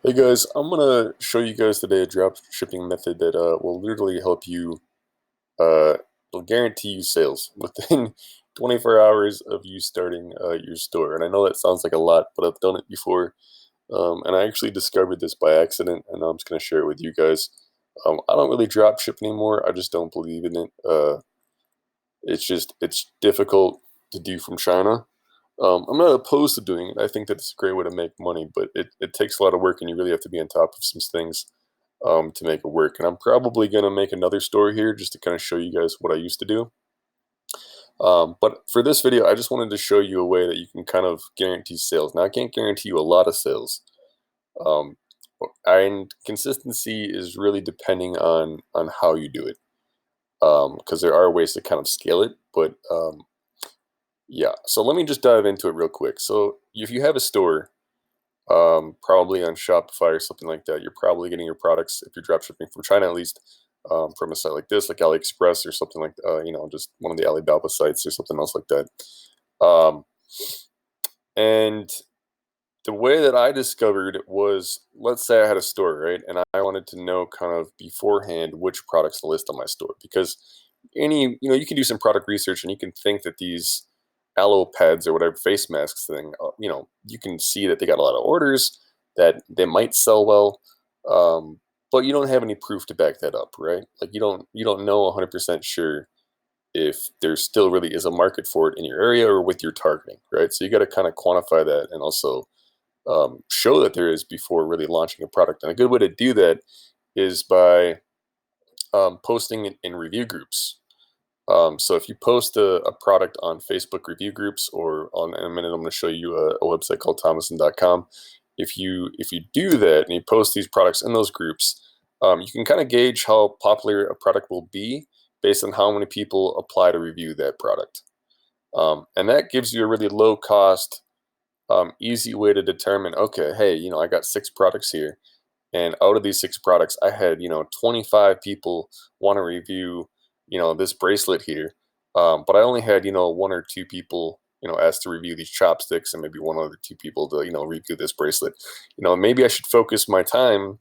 Hey guys, I'm gonna show you guys today a drop shipping method that will literally help you, will guarantee you sales within 24 hours of you starting your store. And I know that sounds like a lot, but I've done it before, and I actually discovered this by accident, and I'm just gonna share it with you guys. I don't really drop ship anymore. I just don't believe in it. It's difficult to do from China. I'm not opposed to doing it. I think that it's a great way to make money, but it takes a lot of work, and you really have to be on top of some things to make it work. And I'm probably gonna make another story here just to kind of show you guys what I used to do. But for this video, I just wanted to show you a way that you can kind of guarantee sales. Now, I can't guarantee you a lot of sales, um, and consistency is really depending on how you do it, because there are ways to kind of scale it, but yeah. So let me just dive into it real quick. So if you have a store, probably on Shopify or something like that, you're probably getting your products, if you're drop shipping from China at least, from a site like this, like AliExpress or something like, just one of the Alibaba sites or something else like that. Um, and the way that I discovered it was, let's say I had a store, right? And I wanted to know kind of beforehand which products to list on my store, because you can do some product research and you can think that these aloe pads or whatever face masks thing, you can see that they got a lot of orders, that they might sell well, um, but you don't have any proof to back that up, right? Like you don't know 100% sure if there still really is a market for it in your area or with your targeting, right? So you got to kind of quantify that and also show that there is before really launching a product. And a good way to do that is by posting it in review groups. So if you post a product on Facebook review groups, or in a minute I'm going to show you a website called thomason.com. If you do that and you post these products in those groups, you can kind of gauge how popular a product will be based on how many people apply to review that product. And that gives you a really low cost, easy way to determine, okay, hey, I got 6 products here, and out of these 6 products, I had 25 people want to review this bracelet here, but I only had 1 or 2 people asked to review these chopsticks, and maybe 1 or 2 people to review this bracelet. Maybe I should focus my time,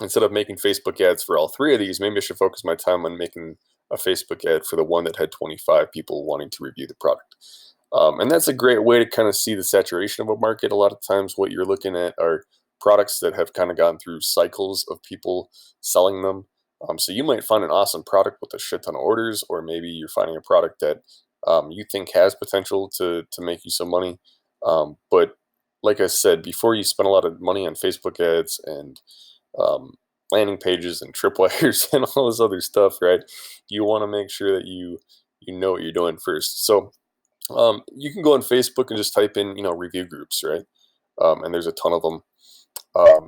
instead of making Facebook ads for all 3 of these. Maybe I should focus my time on making a Facebook ad for the one that had 25 people wanting to review the product. And that's a great way to kind of see the saturation of a market. A lot of times, what you're looking at are products that have kind of gone through cycles of people selling them. So you might find an awesome product with a shit ton of orders, or maybe you're finding a product that you think has potential to make you some money. But like I said, before you spend a lot of money on Facebook ads and um, landing pages and tripwires and all this other stuff, right? You want to make sure that you know what you're doing first. So you can go on Facebook and just type in, review groups, right? And there's a ton of them.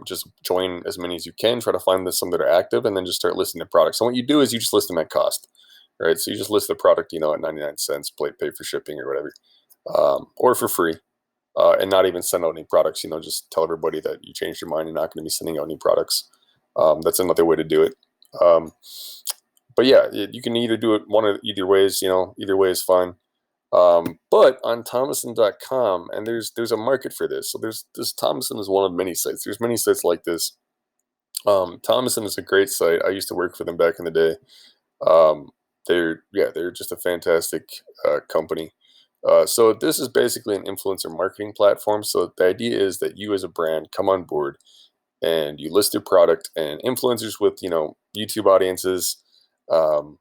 Just join as many as you can. Try to find some that are active, and then just start listing the products. And what you do is you just list them at cost, right? So you just list the product, at 99 cents, pay for shipping or whatever, or for free, and not even send out any products. Just tell everybody that you changed your mind. You're not going to be sending out any products. That's another way to do it. But yeah, you can either do it one of either ways. Either way is fine. But on Thomason.com, and there's a market for this. So there's this Thomason is one of many sites. There's many sites like this. Thomason is a great site. I used to work for them back in the day. Um, they're just a fantastic company. So this is basically an influencer marketing platform. So the idea is that you as a brand come on board and you list your product, and influencers with YouTube audiences. Um,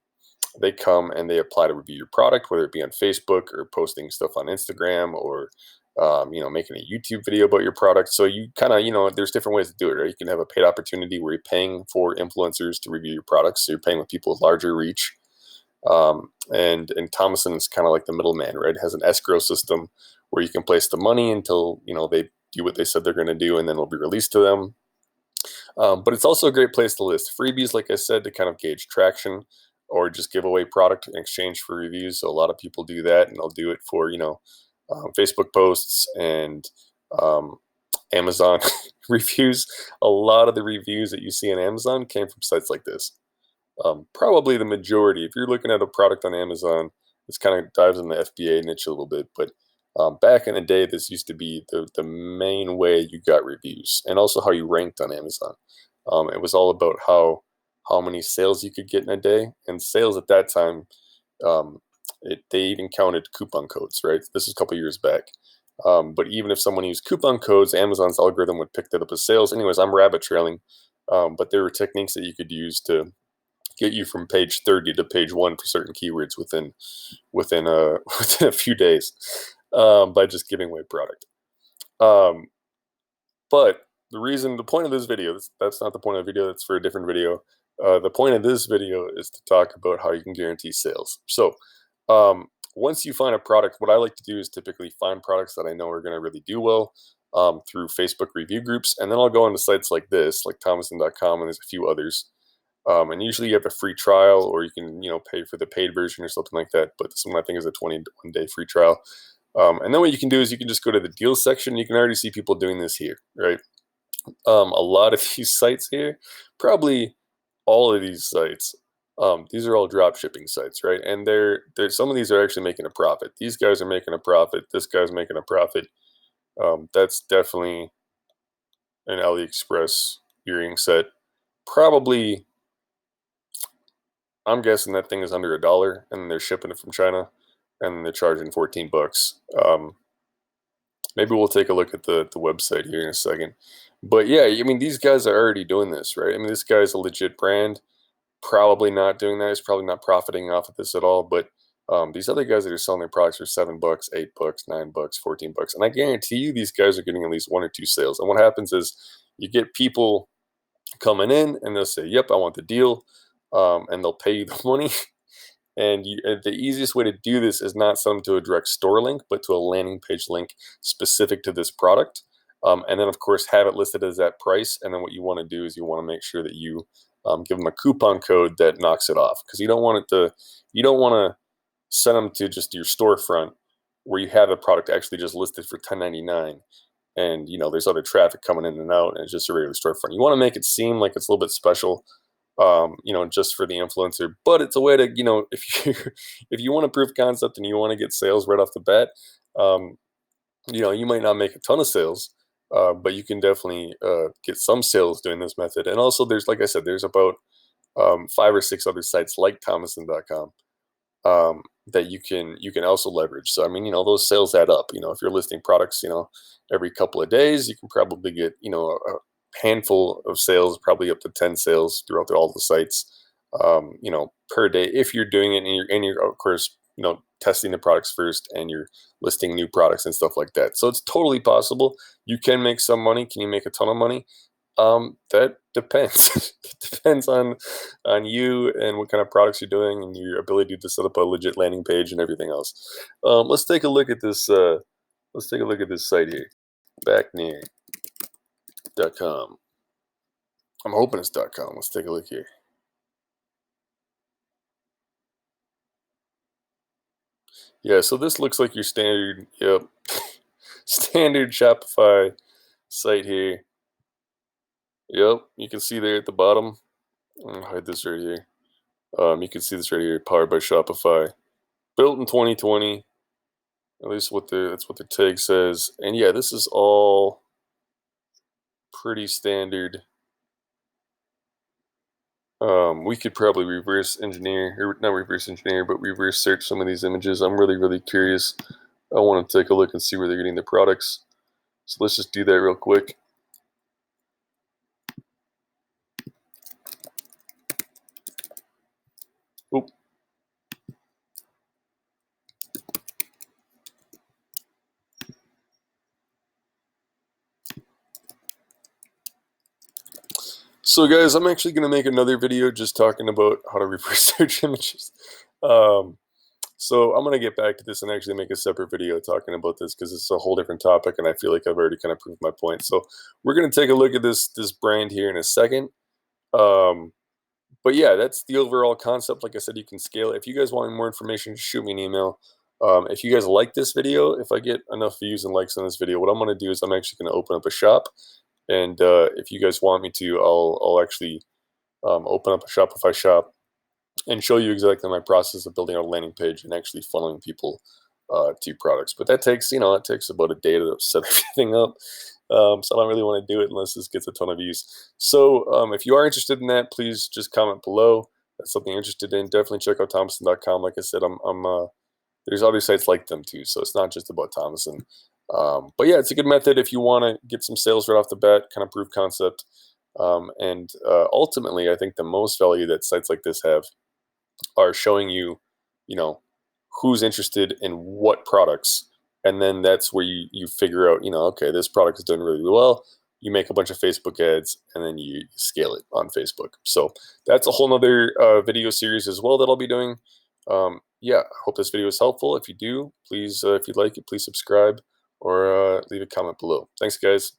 they come and they apply to review your product, whether it be on Facebook or posting stuff on Instagram, or making a YouTube video about your product. So you kind of, there's different ways to do it, right? You can have a paid opportunity where you're paying for influencers to review your products. So you're paying with people with larger reach. And Thomason is kind of like the middleman, right? It has an escrow system where you can place the money until, they do what they said they're going to do, and then it'll be released to them. But it's also a great place to list freebies, like I said, to kind of gauge traction, or just give away product in exchange for reviews. So a lot of people do that, and they'll do it for Facebook posts and um, Amazon reviews. A lot of the reviews that you see on Amazon came from sites like this. Probably the majority. If you're looking at a product on Amazon, this kind of dives in the FBA niche a little bit, but Back in the day, this used to be the main way you got reviews, and also how you ranked on Amazon. It was all about how many sales you could get in a day, and sales at that time, um, they even counted coupon codes, right? This is a couple years back. But even if someone used coupon codes, Amazon's algorithm would pick that up as sales. Anyways, I'm rabbit trailing, but there were techniques that you could use to get you from page 30 to page 1 for certain keywords within within a few days, by just giving away product. Um, but the point of this video, that's not the point of the video. That's for a different video. The point of this video is to talk about how you can guarantee sales. So, once you find a product, what I like to do is typically find products that I know are going to really do well, through Facebook review groups, and then I'll go into sites like this, like Thomason.com, and there's a few others. And usually you have a free trial, or you can, pay for the paid version or something like that. But this one I think is a 21-day free trial. And then what you can do is you can just go to the deals section. You can already see people doing this here, right? A lot of these sites here, probably all of these sites, these are all drop shipping sites, right? And they're some of these are actually making a profit. These guys are making a profit. This guy's making a profit. That's definitely an AliExpress earring set. Probably, I'm guessing that thing is under $1, and they're shipping it from China, and they're charging 14 bucks. Maybe we'll take a look at the website here in a second. But yeah, I mean, these guys are already doing this, right? I mean, this guy's a legit brand. Probably not doing that. He's probably not profiting off of this at all. But these other guys that are selling their products for 7 bucks, 8 bucks, 9 bucks, 14 bucks, and I guarantee you, these guys are getting at least one or two sales. And what happens is you get people coming in, and they'll say, "Yep, I want the deal," and they'll pay you the money. And the easiest way to do this is not send them to a direct store link, but to a landing page link specific to this product. And then, of course, have it listed as that price. And then what you want to do is you want to make sure that you give them a coupon code that knocks it off, because you don't want to send them to just your storefront where you have a product actually just listed for 10.99, and there's other traffic coming in and out, and it's just a regular storefront. You want to make it seem like it's a little bit special, just for the influencer. But it's a way to, if you if you want to prove concept and you want to get sales right off the bat, um, you might not make a ton of sales, but you can definitely get some sales doing this method. And also, there's, like I said, there's about 5 or 6 other sites like Thomason.com, that you can also leverage. So I mean, those sales add up. If you're listing products, every couple of days, you can probably get a handful of sales, probably up to 10 sales throughout all the sites, per day, if you're doing it, and you're of course testing the products first, and you're listing new products and stuff like that. So it's totally possible. You can make some money. Can you make a ton of money? That depends. It depends on you and what kind of products you're doing, and your ability to set up a legit landing page and everything else. Let's take a look at this. Let's take a look at this site here, backnear.com. I'm hoping it's .com. Let's take a look here. Yeah, so this looks like your standard, yep, standard Shopify site here. Yep, you can see there at the bottom. I'm gonna hide this right here. You can see this right here, powered by Shopify, built in 2020. At least that's what the tag says. And yeah, this is all pretty standard. We could probably reverse engineer, or not reverse engineer, but reverse search some of these images. I'm really, really curious. I want to take a look and see where they're getting the products. So let's just do that real quick. Oop. So guys, I'm actually going to make another video just talking about how to reverse search images. So I'm going to get back to this and actually make a separate video talking about this, because it's a whole different topic, and I feel like I've already kind of proved my point. So we're going to take a look at this brand here in a second. But yeah, that's the overall concept. Like I said, you can scale it. If you guys want more information, shoot me an email. If you guys like this video, if I get enough views and likes on this video, what I'm going to do is I'm actually going to open up a shop. And if you guys want me to, I'll actually open up a Shopify shop and show you exactly my process of building out a landing page and actually funneling people to products. But that takes, it takes about a day to set everything up. So I don't really want to do it unless this gets a ton of views. So if you are interested in that, please just comment below. That's something you're interested in. Definitely check out Thomason.com. Like I said, there's other sites like them too, so it's not just about Thomason. But yeah, it's a good method if you want to get some sales right off the bat, kind of proof concept. And ultimately, I think the most value that sites like this have are showing you, you know, who's interested in what products, and then that's where you figure out, okay, this product is doing really well. You make a bunch of Facebook ads, and then you scale it on Facebook. So that's a whole nother video series as well that I'll be doing. Yeah, I hope this video is helpful. If you do, please, if you'd like it, please subscribe or leave a comment below. Thanks, guys.